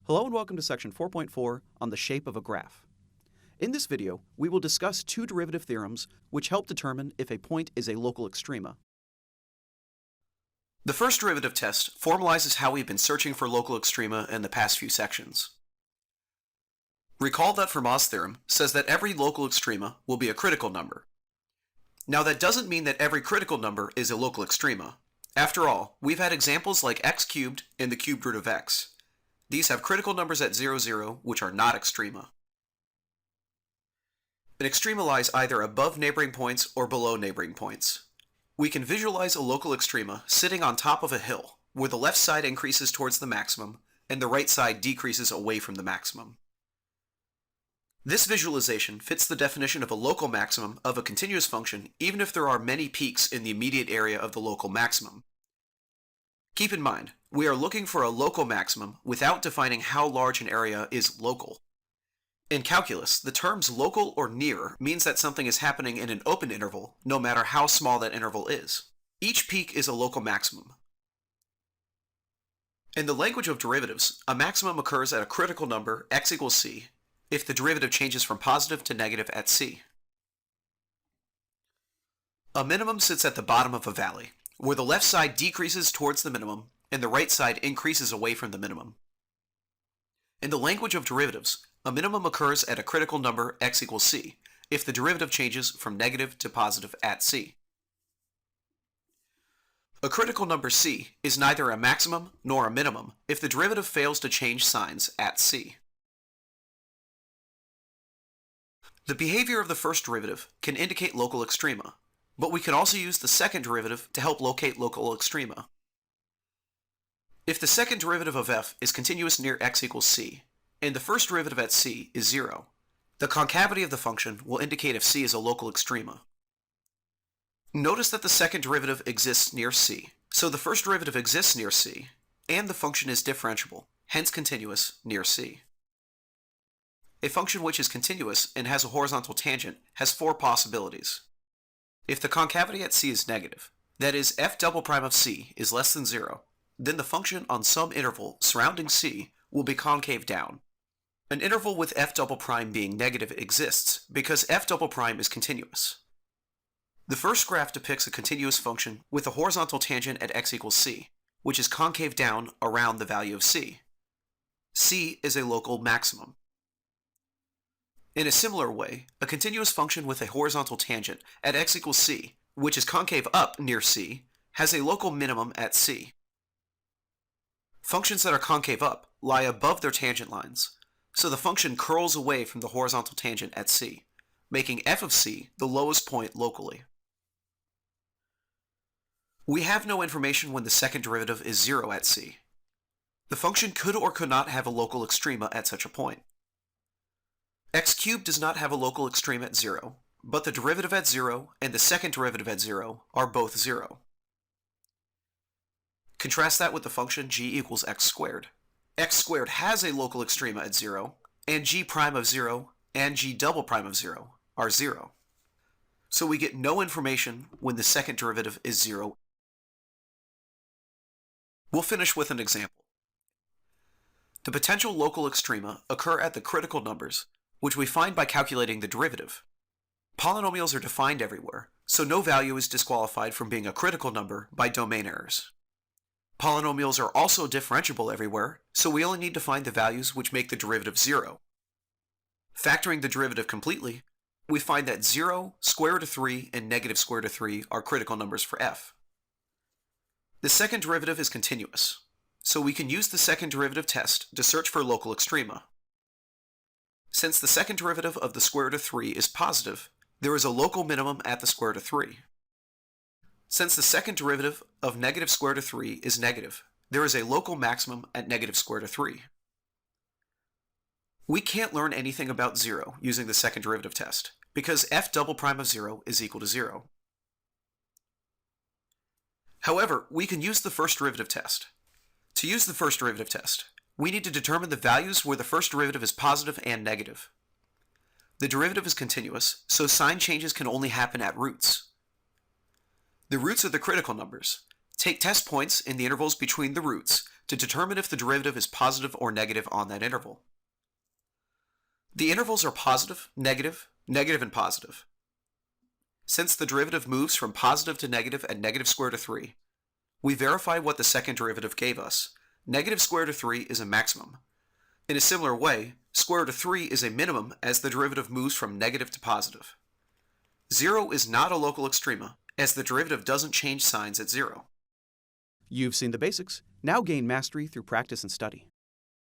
Hello and welcome to section 4.4 on the shape of a graph. In this video, we will discuss two derivative theorems which help determine if a point is a local extrema. The first derivative test formalizes how we've been searching for local extrema in the past few sections. Recall that Fermat's theorem says that every local extrema will be a critical number. Now that doesn't mean that every critical number is a local extrema. After all, we've had examples like x cubed and the cubed root of x. These have critical numbers at 0, 0, which are not extrema. An extrema lies either above neighboring points or below neighboring points. We can visualize a local extrema sitting on top of a hill, where the left side increases towards the maximum and the right side decreases away from the maximum. This visualization fits the definition of a local maximum of a continuous function even if there are many peaks in the immediate area of the local maximum. Keep in mind, we are looking for a local maximum without defining how large an area is local. In calculus, the terms local or near means that something is happening in an open interval, no matter how small that interval is. Each peak is a local maximum. In the language of derivatives, a maximum occurs at a critical number, x equals c, if the derivative changes from positive to negative at c. A minimum sits at the bottom of a valley, where the left side decreases towards the minimum and the right side increases away from the minimum. In the language of derivatives, a minimum occurs at a critical number x equals c, if the derivative changes from negative to positive at c. A critical number c is neither a maximum nor a minimum if the derivative fails to change signs at c. The behavior of the first derivative can indicate local extrema, but we can also use the second derivative to help locate local extrema. If the second derivative of f is continuous near x equals c, and the first derivative at c is 0, the concavity of the function will indicate if c is a local extrema. Notice that the second derivative exists near c, so the first derivative exists near c, and the function is differentiable, hence continuous, near c. A function which is continuous and has a horizontal tangent has four possibilities. If the concavity at c is negative, that is f double prime of c is less than 0, then the function on some interval surrounding c will be concave down. An interval with f double prime being negative exists because f double prime is continuous. The first graph depicts a continuous function with a horizontal tangent at x equals c, which is concave down around the value of c. C is a local maximum. In a similar way, a continuous function with a horizontal tangent at x equals c, which is concave up near c, has a local minimum at c. Functions that are concave up lie above their tangent lines, so the function curls away from the horizontal tangent at c, making f of c the lowest point locally. We have no information when the second derivative is 0 at c. The function could or could not have a local extrema at such a point. X cubed does not have a local extrema at 0, but the derivative at 0 and the second derivative at 0 are both 0. Contrast that with the function g equals x squared. X squared has a local extrema at 0, and g prime of 0 and g double prime of 0 are 0. So we get no information when the second derivative is 0. We'll finish with an example. The potential local extrema occur at the critical numbers, which we find by calculating the derivative. Polynomials are defined everywhere, so no value is disqualified from being a critical number by domain errors. Polynomials are also differentiable everywhere, so we only need to find the values which make the derivative 0. Factoring the derivative completely, we find that 0, square root of 3, and negative square root of 3 are critical numbers for f. The second derivative is continuous, so we can use the second derivative test to search for local extrema. Since the second derivative of the square root of 3 is positive, there is a local minimum at the square root of 3. Since the second derivative of negative square root of 3 is negative, there is a local maximum at negative square root of 3. We can't learn anything about 0 using the second derivative test, because f double prime of 0 is equal to 0. However, we can use the first derivative test. To use the first derivative test, we need to determine the values where the first derivative is positive and negative. The derivative is continuous, so sign changes can only happen at roots. The roots are the critical numbers. Take test points in the intervals between the roots to determine if the derivative is positive or negative on that interval. The intervals are positive, negative, negative, and positive. Since the derivative moves from positive to negative at negative square root of 3, we verify what the second derivative gave us. Negative square root of 3 is a maximum. In a similar way, square root of 3 is a minimum as the derivative moves from negative to positive. 0 is not a local extrema, as the derivative doesn't change signs at 0. You've seen the basics. Now gain mastery through practice and study.